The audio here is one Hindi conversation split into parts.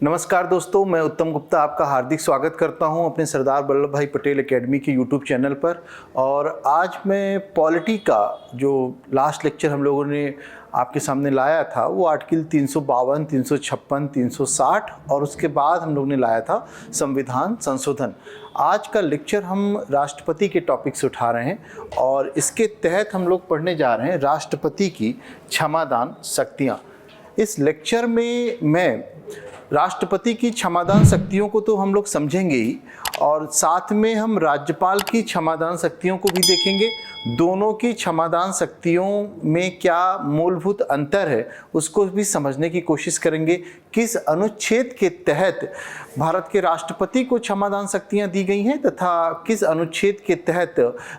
नमस्कार दोस्तों, मैं उत्तम गुप्ता आपका हार्दिक स्वागत करता हूं अपने सरदार वल्लभ भाई पटेल एकेडमी के यूट्यूब चैनल पर। और आज मैं पॉलिटी का जो लास्ट लेक्चर हम लोगों ने आपके सामने लाया था वो आर्टिकल 352, 356, 360 और उसके बाद हम लोगों ने लाया था संविधान संशोधन। आज का लेक्चर हम राष्ट्रपति के टॉपिक से उठा रहे हैं और इसके तहत हम लोग पढ़ने जा रहे हैं राष्ट्रपति की क्षमादान शक्तियाँ। इस लेक्चर में मैं राष्ट्रपति की क्षमादान शक्तियों को तो हम लोग समझेंगे ही, और साथ में हम राज्यपाल की क्षमादान शक्तियों को भी देखेंगे। दोनों की क्षमादान शक्तियों में क्या मूलभूत अंतर है उसको भी समझने की कोशिश करेंगे। किस अनुच्छेद के तहत भारत के राष्ट्रपति को क्षमादान शक्तियां दी गई हैं तथा किस अनुच्छेद के तहत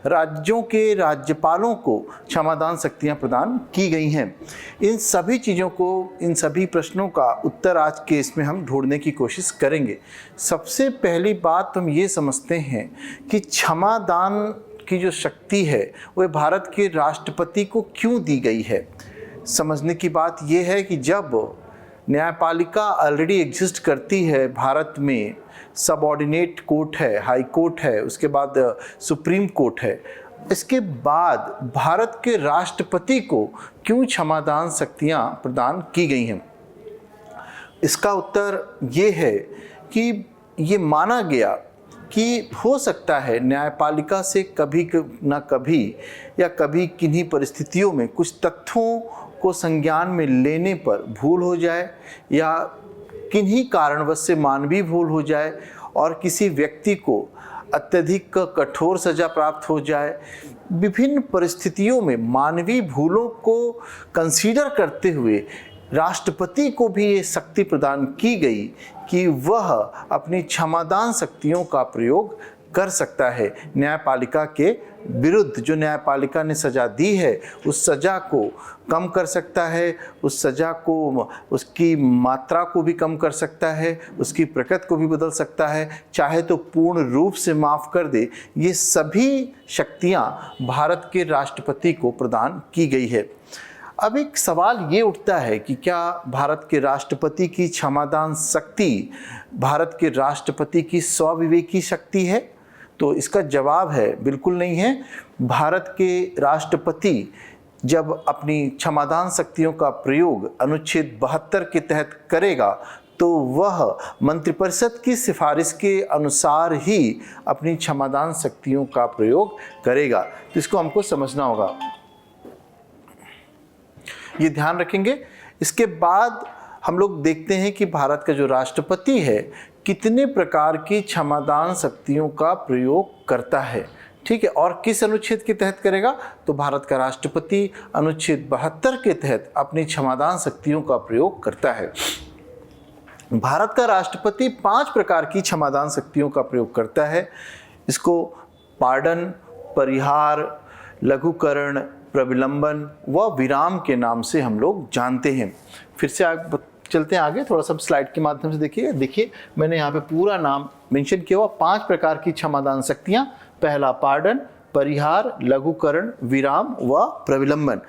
राज्यों के राज्यपालों को क्षमादान शक्तियां प्रदान की गई हैं। इन सभी चीज़ों को, इन सभी प्रश्नों का उत्तर आज के इसमें हम ढूंढने की कोशिश करेंगे। सबसे पहली बात हम ये समझते हैं कि क्षमादान की जो शक्ति है वह भारत के राष्ट्रपति को क्यों दी गई है। समझने की बात यह है कि जब न्यायपालिका ऑलरेडी एग्जिस्ट करती है भारत में, सबऑर्डिनेट कोर्ट है, हाई कोर्ट है, उसके बाद सुप्रीम कोर्ट है, इसके बाद भारत के राष्ट्रपति को क्यों क्षमादान शक्तियां प्रदान की गई हैं। इसका उत्तर ये है कि ये माना गया कि हो सकता है न्यायपालिका से कभी न कभी या कभी किन्हीं परिस्थितियों में कुछ तथ्यों को संज्ञान में लेने पर भूल हो जाए या किन्हीं कारणवश से मानवीय भूल हो जाए और किसी व्यक्ति को अत्यधिक कठोर सजा प्राप्त हो जाए। विभिन्न परिस्थितियों में मानवीय भूलों को कंसीडर करते हुए राष्ट्रपति को भी ये शक्ति प्रदान की गई कि वह अपनी क्षमादान शक्तियों का प्रयोग कर सकता है। न्यायपालिका के विरुद्ध जो न्यायपालिका ने सज़ा दी है उस सज़ा को कम कर सकता है, उस सज़ा को, उसकी मात्रा को भी कम कर सकता है, उसकी प्रकृति को भी बदल सकता है, चाहे तो पूर्ण रूप से माफ़ कर दे। ये सभी शक्तियाँ भारत के राष्ट्रपति को प्रदान की गई है। अब एक सवाल ये उठता है कि क्या भारत के राष्ट्रपति की क्षमादान शक्ति भारत के राष्ट्रपति की स्वविवेकी शक्ति है? तो इसका जवाब है बिल्कुल नहीं है। भारत के राष्ट्रपति जब अपनी क्षमादान शक्तियों का प्रयोग अनुच्छेद 72 के तहत करेगा तो वह मंत्रिपरिषद की सिफारिश के अनुसार ही अपनी क्षमादान शक्तियों का प्रयोग करेगा। तो इसको हमको समझना होगा, ये ध्यान रखेंगे। इसके बाद हम लोग देखते हैं कि भारत का जो राष्ट्रपति है कितने प्रकार की क्षमादान शक्तियों का प्रयोग करता है, ठीक है, और किस अनुच्छेद के तहत करेगा। तो भारत का राष्ट्रपति अनुच्छेद 72 के तहत अपनी क्षमादान शक्तियों का प्रयोग करता है। भारत का राष्ट्रपति 5 प्रकार की क्षमादान शक्तियों का प्रयोग करता है। इसको पार्डन, परिहार, लघुकरण, प्रविलंबन व विराम के नाम से हम लोग जानते हैं। फिर से चलते हैं आगे, थोड़ा सा स्लाइड के माध्यम से देखिए मैंने यहाँ पे पूरा नाम मेंशन किया हुआ। 5 प्रकार की क्षमादान शक्तियाँ। पहला पार्डन, परिहार, लघुकरण, विराम व प्रविलंबन।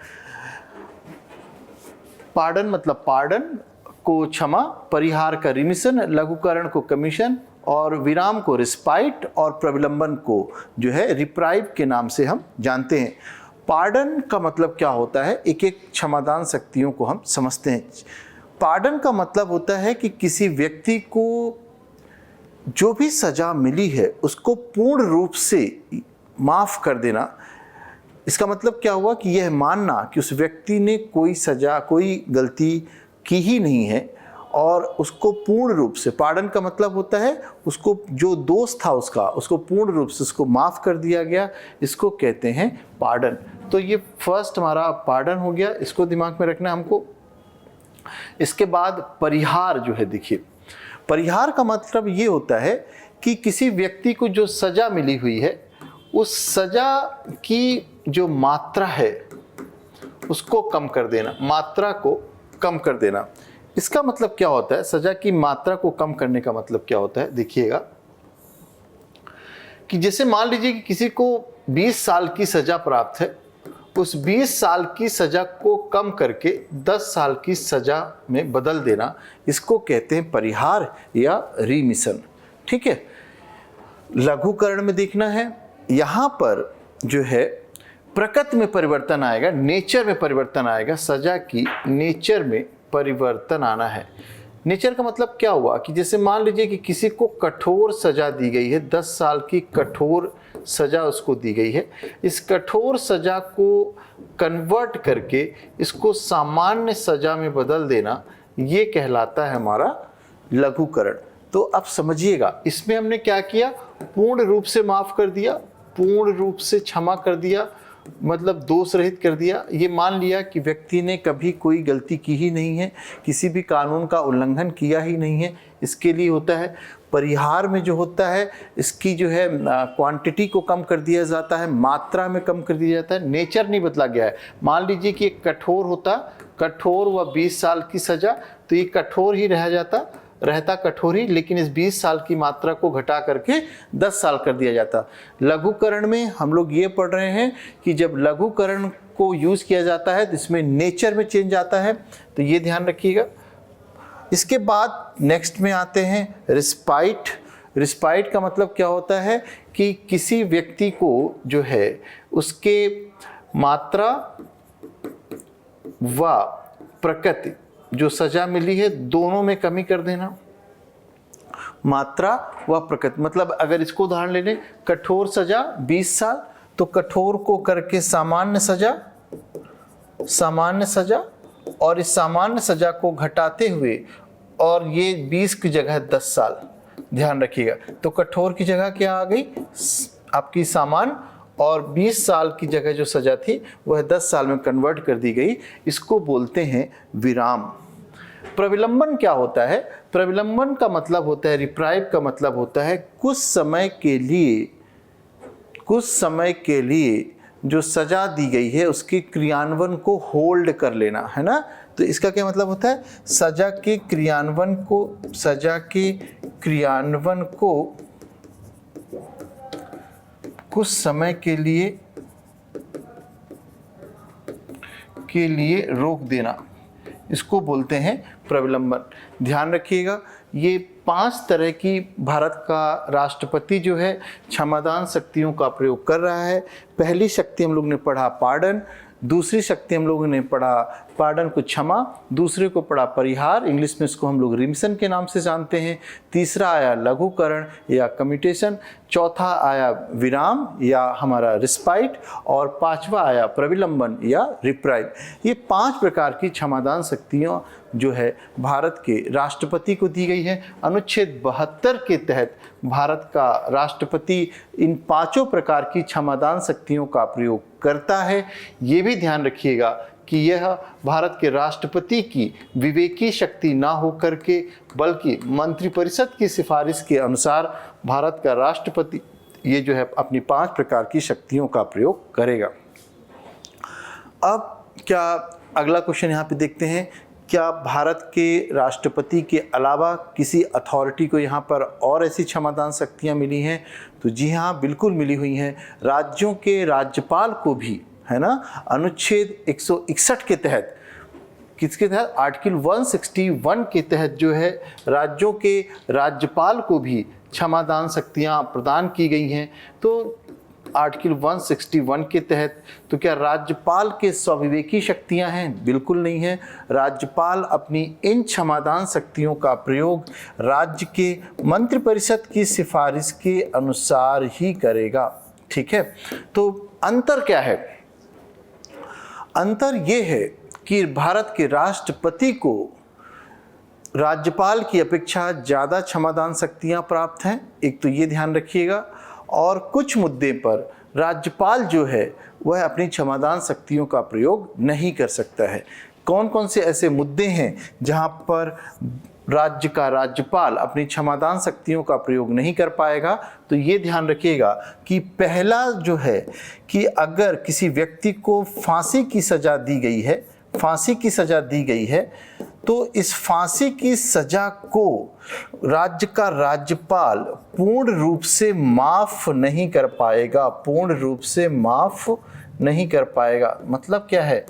पार्डन मतलब पार्डन को क्षमा, परिहार का रिमिशन, लघुकरण को कमीशन और विराम को रिस्पाइट और प्रविलंबन को जो है रिप्राइव के नाम से हम जानते हैं। पार्डन का मतलब क्या होता है, एक एक क्षमादान शक्तियों को हम समझते हैं। पार्डन का मतलब होता है कि किसी व्यक्ति को जो भी सज़ा मिली है उसको पूर्ण रूप से माफ़ कर देना। इसका मतलब क्या हुआ कि यह मानना कि उस व्यक्ति ने कोई सज़ा, कोई गलती की ही नहीं है और उसको पूर्ण रूप से, पार्डन का मतलब होता है उसको जो दोष था उसको पूर्ण रूप से उसको माफ़ कर दिया गया, इसको कहते हैं पार्डन। तो ये फर्स्ट हमारा पार्डन हो गया, इसको दिमाग में रखना हमको। इसके बाद परिहार जो है, देखिए परिहार का मतलब ये होता है कि किसी व्यक्ति को जो सज़ा मिली हुई है उस सज़ा की जो मात्रा है उसको कम कर देना, मात्रा को कम कर देना। इसका मतलब क्या होता है, सज़ा की मात्रा को कम करने का मतलब क्या होता है, देखिएगा कि जैसे मान लीजिए कि किसी को 20 साल की सज़ा प्राप्त है उस 20 साल की सजा को कम करके 10 साल की सजा में बदल देना, इसको कहते हैं परिहार या रिमिशन। ठीक है, लघुकरण में देखना है, यहाँ पर जो है प्रकृति में परिवर्तन आएगा, नेचर में परिवर्तन आएगा, सजा की नेचर में परिवर्तन आना है। नेचर का मतलब क्या हुआ कि जैसे मान लीजिए कि किसी को कठोर सजा दी गई है, 10 साल की कठोर सजा उसको दी गई है, इस कठोर सजा को कन्वर्ट करके इसको सामान्य सजा में बदल देना, ये कहलाता है हमारा लघुकरण। तो अब समझिएगा, इसमें हमने क्या किया, पूर्ण रूप से माफ कर दिया, पूर्ण रूप से क्षमा कर दिया, मतलब दोष रहित कर दिया। ये मान लिया कि व्यक्ति ने कभी कोई गलती की ही नहीं है, किसी भी कानून का उल्लंघन किया ही नहीं है। इसके लिए होता है परिहार में जो होता है, इसकी जो है क्वांटिटी को कम कर दिया जाता है, मात्रा में कम कर दिया जाता है, नेचर नहीं बदला गया है। मान लीजिए कि एक कठोर होता, कठोर व 20 साल की सजा, तो ये कठोर ही रहता कठोर ही, लेकिन इस 20 साल की मात्रा को घटा करके 10 साल कर दिया जाता। लघुकरण में हम लोग ये पढ़ रहे हैं कि जब लघुकरण को यूज़ किया जाता है तो इसमें नेचर में चेंज आता है, तो ये ध्यान रखिएगा। इसके बाद नेक्स्ट में आते हैं रिस्पाइट। रिस्पाइट का मतलब क्या होता है कि किसी व्यक्ति को जो है उसके मात्रा व प्रकृति जो सजा मिली है दोनों में कमी कर देना। मात्रा व प्रकृति मतलब अगर इसको उदाहरण ले लें, कठोर सजा 20 साल, तो कठोर को करके सामान्य सजा और इस सामान्य सजा को घटाते हुए, और ये 20 की जगह 10 साल, ध्यान रखिएगा। तो कठोर की जगह क्या आ गई, आपकी सामान्य, और 20 साल की जगह जो सजा थी वह 10 साल में कन्वर्ट कर दी गई। इसको बोलते हैं विराम। प्रविलंबन क्या होता है, प्रविलंबन का मतलब होता है, रिप्राइव का मतलब होता है कुछ समय के लिए जो सजा दी गई है उसके क्रियान्वयन को होल्ड कर लेना, है ना। तो इसका क्या मतलब होता है, सजा के क्रियान्वयन को कुछ समय के लिए रोक देना, इसको बोलते हैं प्रविलंबन। ध्यान रखिएगा, ये 5 तरह की भारत का राष्ट्रपति जो है क्षमादान शक्तियों का प्रयोग कर रहा है। पहली शक्ति हम लोग ने पढ़ा पार्डन, दूसरी शक्ति हम लोगों ने पढ़ा पार्डन को क्षमा, दूसरे को पढ़ा परिहार, इंग्लिश में इसको हम लोग रिमिशन के नाम से जानते हैं। तीसरा आया लघुकरण या कम्यूटेशन, चौथा आया विराम या हमारा रिस्पाइट, और 5वां आया प्रविलंबन या रिप्राइव। ये 5 प्रकार की क्षमादान शक्तियाँ जो है भारत के राष्ट्रपति को दी गई है। अनुच्छेद 72 के तहत भारत का राष्ट्रपति इन 5 प्रकार की क्षमादान शक्तियों का प्रयोग करता है। ये भी ध्यान रखिएगा कि यह भारत के राष्ट्रपति की विवेकी शक्ति ना होकर के, बल्कि मंत्रिपरिषद की सिफारिश के अनुसार भारत का राष्ट्रपति ये जो है अपनी 5 प्रकार की शक्तियों का प्रयोग करेगा। अब क्या अगला क्वेश्चन यहाँ पे देखते हैं, क्या भारत के राष्ट्रपति के अलावा किसी अथॉरिटी को यहाँ पर और ऐसी क्षमादान शक्तियाँ मिली हैं? तो जी हाँ, बिल्कुल मिली हुई हैं। राज्यों के राज्यपाल को भी, है ना, अनुच्छेद 161 के तहत, किसके तहत, आर्टिकल 161 के तहत जो है राज्यों के राज्यपाल को भी क्षमादान शक्तियाँ प्रदान की गई हैं। तो आर्टिकल 161 के तहत तो क्या राज्यपाल के स्वविवेकी शक्तियां हैं? बिल्कुल नहीं है। राज्यपाल अपनी इन क्षमादान शक्तियों का प्रयोग राज्य के मंत्रिपरिषद की सिफारिश के अनुसार ही करेगा। ठीक है, तो अंतर क्या है? अंतर ये है कि भारत के राष्ट्रपति को राज्यपाल की अपेक्षा ज़्यादा क्षमादान शक्तियां प्राप्त हैं, एक तो ये ध्यान रखिएगा। और कुछ मुद्दे पर राज्यपाल जो है वह अपनी क्षमादान शक्तियों का प्रयोग नहीं कर सकता है। कौन कौन से ऐसे मुद्दे हैं जहां पर राज्य का राज्यपाल अपनी क्षमादान शक्तियों का प्रयोग नहीं कर पाएगा? तो ये ध्यान रखिएगा कि पहला जो है कि अगर किसी व्यक्ति को फांसी की सज़ा दी गई है, तो इस फांसी की सजा को राज्य का राज्यपाल पूर्ण रूप से माफ नहीं कर पाएगा, पूर्ण रूप से माफ नहीं कर पाएगा। मतलब क्या है?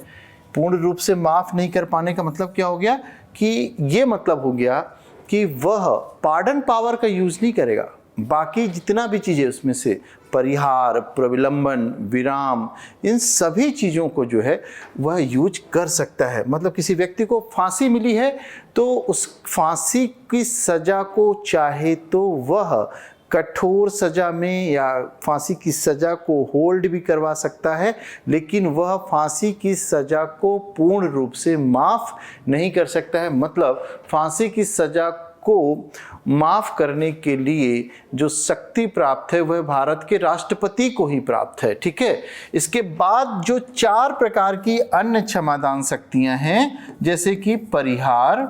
पूर्ण रूप से माफ़ नहीं कर पाने का मतलब क्या हो गया कि ये मतलब हो गया कि वह पार्डन पावर का यूज़ नहीं करेगा। बाकी जितना भी चीज़ें उसमें से परिहार, प्रविलंबन, विराम, इन सभी चीज़ों को जो है वह यूज कर सकता है। मतलब किसी व्यक्ति को फांसी मिली है तो उस फांसी की सज़ा को चाहे तो वह कठोर सज़ा में या फांसी की सज़ा को होल्ड भी करवा सकता है, लेकिन वह फांसी की सज़ा को पूर्ण रूप से माफ़ नहीं कर सकता है। मतलब फांसी की सज़ा को माफ़ करने के लिए जो शक्ति प्राप्त है वह भारत के राष्ट्रपति को ही प्राप्त है। ठीक है। इसके बाद जो 4 प्रकार की अन्य क्षमादान शक्तियां हैं, जैसे कि परिहार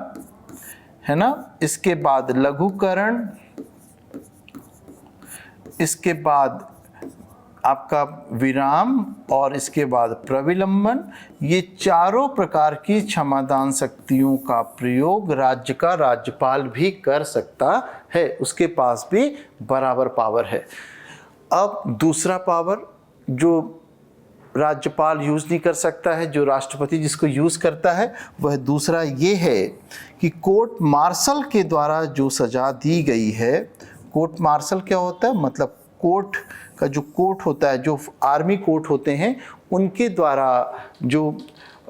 है ना, इसके बाद लघुकरण, इसके बाद आपका विराम और इसके बाद प्रविलंबन, ये चारों प्रकार की क्षमादान शक्तियों का प्रयोग राज्य का राज्यपाल भी कर सकता है। उसके पास भी बराबर पावर है। अब दूसरा पावर जो राज्यपाल यूज़ नहीं कर सकता है, जो राष्ट्रपति जिसको यूज़ करता है, वह दूसरा ये है कि कोर्ट मार्शल के द्वारा जो सज़ा दी गई है। कोर्ट मार्शल क्या होता है? मतलब कोर्ट का जो कोर्ट होता है, जो आर्मी कोर्ट होते हैं, उनके द्वारा जो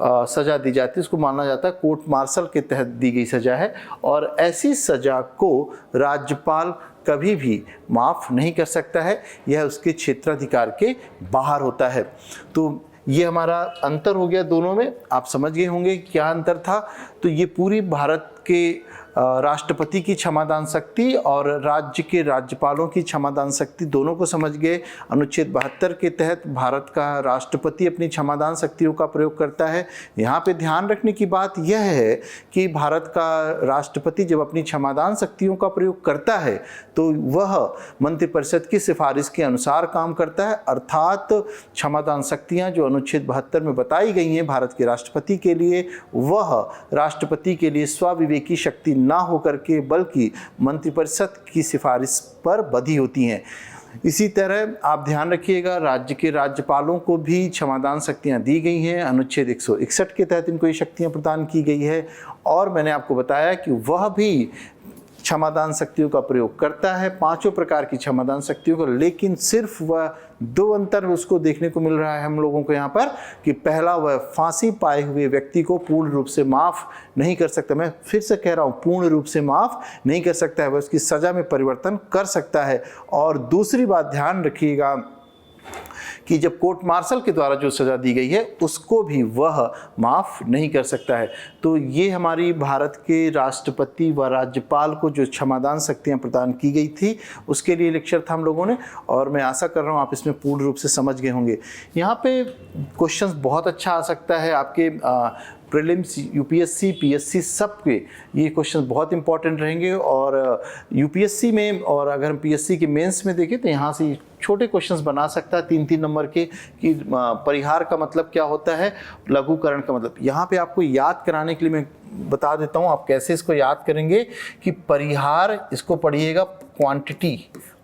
सज़ा दी जाती है उसको माना जाता है कोर्ट मार्शल के तहत दी गई सज़ा है। और ऐसी सज़ा को राज्यपाल कभी भी माफ़ नहीं कर सकता है, यह उसके क्षेत्राधिकार के बाहर होता है। तो ये हमारा अंतर हो गया दोनों में। आप समझ गए होंगे क्या अंतर था। तो ये पूरी भारत के राष्ट्रपति की क्षमादान शक्ति और राज्य के राज्यपालों की क्षमादान शक्ति दोनों को समझ गए। अनुच्छेद 72 के तहत भारत का राष्ट्रपति अपनी क्षमादान शक्तियों का प्रयोग करता है। यहाँ पे ध्यान रखने की बात यह है कि भारत का राष्ट्रपति जब अपनी क्षमादान शक्तियों का प्रयोग करता है तो वह मंत्रिपरिषद की सिफारिश के अनुसार काम करता है। अर्थात क्षमादान शक्तियाँ जो अनुच्छेद 72 में बताई गई हैं भारत के राष्ट्रपति के लिए, वह राष्ट्रपति के लिए स्वविवेकी शक्ति ना होकर के बल्कि मंत्रिपरिषद की सिफारिश पर बधी होती हैं। इसी तरह आप ध्यान रखिएगा, राज्य के राज्यपालों को भी क्षमादान शक्तियां दी गई हैं। अनुच्छेद 161 के तहत इनको ये शक्तियां प्रदान की गई है। और मैंने आपको बताया कि वह भी क्षमादान शक्तियों का प्रयोग करता है, 5 प्रकार की क्षमादान शक्तियों को, लेकिन सिर्फ वह 2 अंतर उसको देखने को मिल रहा है हम लोगों को यहाँ पर कि पहला, वह फांसी पाए हुए व्यक्ति को पूर्ण रूप से माफ़ नहीं कर सकता। मैं फिर से कह रहा हूँ, पूर्ण रूप से माफ़ नहीं कर सकता है, वह उसकी सज़ा में परिवर्तन कर सकता है। और दूसरी बात ध्यान रखिएगा कि जब कोर्ट मार्शल के द्वारा जो सज़ा दी गई है उसको भी वह माफ़ नहीं कर सकता है। तो ये हमारी भारत के राष्ट्रपति व राज्यपाल को जो क्षमादान शक्तियाँ प्रदान की गई थी उसके लिए लेक्चर था हम लोगों ने, और मैं आशा कर रहा हूँ आप इसमें पूर्ण रूप से समझ गए होंगे। यहाँ पे क्वेश्चंस बहुत अच्छा आ सकता है आपके प्रीलिम्स, यूपीएससी, पीएससी सबके ये क्वेश्चन बहुत इंपॉर्टेंट रहेंगे। और यूपीएससी में और अगर हम पीएससी के मेंस में देखें तो यहाँ से छोटे क्वेश्चंस बना सकता है 3-3 नंबर के कि परिहार का मतलब क्या होता है, लघुकरण का मतलब। यहाँ पे आपको याद कराने के लिए मैं बता देता हूँ आप कैसे इसको याद करेंगे कि परिहार, इसको पढ़िएगा क्वांटिटी,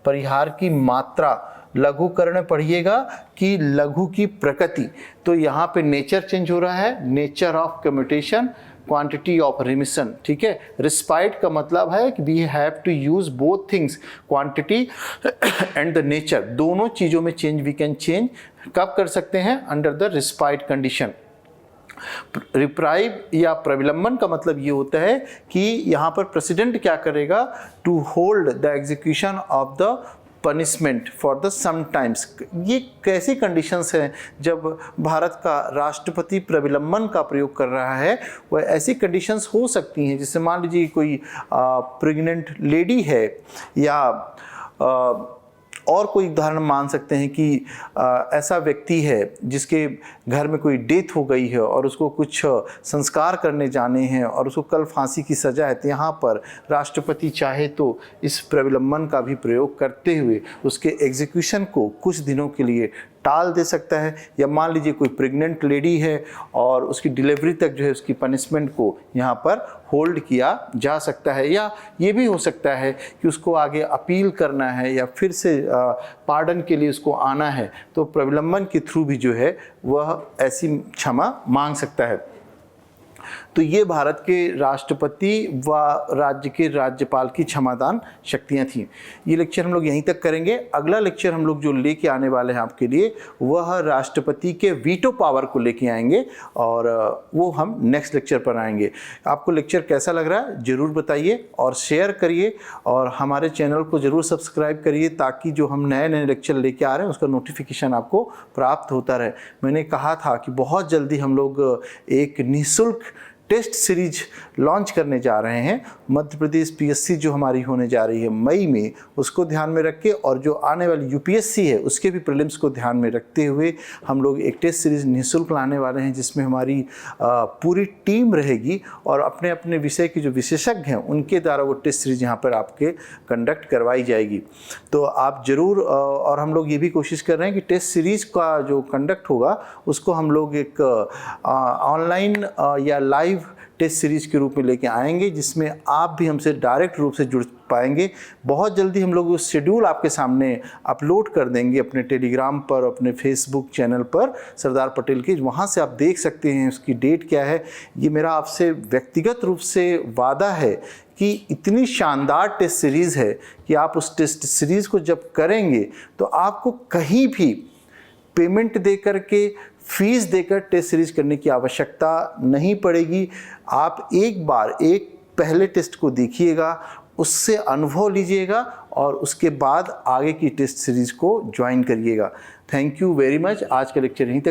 परिहार की मात्रा। लघुकरण पढ़िएगा कि लघु की प्रकृति। तो यहाँ पे नेचर चेंज हो रहा है, nature of commutation, quantity of remission. ठीक है। रिस्पाइट का मतलब है कि we have to use both things, quantity and the nature. दोनों चीज़ों में चेंज वी कैन चेंज कब कर सकते हैं? Under the respite condition. Reprieve या प्रविलंबन का मतलब ये होता है कि यहाँ पर प्रेसिडेंट क्या करेगा? To hold the execution of the punishment for the some times. ये कैसी कंडीशंस हैं जब भारत का राष्ट्रपति प्रविलंबन का प्रयोग कर रहा है? वह ऐसी कंडीशंस हो सकती हैं जैसे मान लीजिए कोई प्रेग्नेंट लेडी है, या और कोई उदाहरण मान सकते हैं कि ऐसा व्यक्ति है जिसके घर में कोई डेथ हो गई है और उसको कुछ संस्कार करने जाने हैं और उसको कल फांसी की सज़ा है। तो यहाँ पर राष्ट्रपति चाहे तो इस प्रविलंबन का भी प्रयोग करते हुए उसके एग्जीक्यूशन को कुछ दिनों के लिए टाल दे सकता है। या मान लीजिए कोई प्रेग्नेंट लेडी है और उसकी डिलीवरी तक जो है उसकी पनिशमेंट को यहाँ पर होल्ड किया जा सकता है, या ये भी हो सकता है कि उसको आगे अपील करना है या फिर से पार्डन के लिए उसको आना है, तो प्रविलंबन के थ्रू भी जो है वह ऐसी क्षमा मांग सकता है। तो ये भारत के राष्ट्रपति व राज्य के राज्यपाल की क्षमादान शक्तियाँ थीं। ये लेक्चर हम लोग यहीं तक करेंगे। अगला लेक्चर हम लोग जो लेके आने वाले हैं आपके लिए, वह राष्ट्रपति के वीटो पावर को लेके आएंगे, और वो हम नेक्स्ट लेक्चर पर आएंगे। आपको लेक्चर कैसा लग रहा है ज़रूर बताइए और शेयर करिए, और हमारे चैनल को ज़रूर सब्सक्राइब करिए, ताकि जो हम नए नए लेक्चर लेके आ रहे हैं उसका नोटिफिकेशन आपको प्राप्त होता रहे। मैंने कहा था कि बहुत जल्दी हम लोग एक निःशुल्क टेस्ट सीरीज लॉन्च करने जा रहे हैं। मध्य प्रदेश पीएससी जो हमारी होने जा रही है मई में, उसको ध्यान में रख के, और जो आने वाली यूपीएससी है उसके भी प्रीलिम्स को ध्यान में रखते हुए हम लोग एक टेस्ट सीरीज निःशुल्क लाने वाले हैं, जिसमें हमारी पूरी टीम रहेगी और अपने अपने विषय के जो विशेषज्ञ हैं उनके द्वारा वो टेस्ट सीरीज यहाँ पर आपके कंडक्ट करवाई जाएगी। तो आप ज़रूर, और हम लोग ये भी कोशिश कर रहे हैं कि टेस्ट सीरीज़ का जो कंडक्ट होगा उसको हम लोग एक ऑनलाइन या लाइव टेस्ट सीरीज़ के रूप में लेके आएंगे, जिसमें आप भी हमसे डायरेक्ट रूप से जुड़ पाएंगे। बहुत जल्दी हम लोग उस शेड्यूल आपके सामने अपलोड कर देंगे अपने टेलीग्राम पर, अपने फेसबुक चैनल पर सरदार पटेल की, वहाँ से आप देख सकते हैं उसकी डेट क्या है। ये मेरा आपसे व्यक्तिगत रूप से वादा है कि इतनी शानदार टेस्ट सीरीज़ है कि आप उस टेस्ट सीरीज़ को जब करेंगे तो आपको कहीं भी पेमेंट दे करके, फीस देकर टेस्ट सीरीज करने की आवश्यकता नहीं पड़ेगी। आप एक बार एक पहले टेस्ट को देखिएगा, उससे अनुभव लीजिएगा, और उसके बाद आगे की टेस्ट सीरीज को ज्वाइन करिएगा। Thank you very much. आज का लेक्चर यहीं तक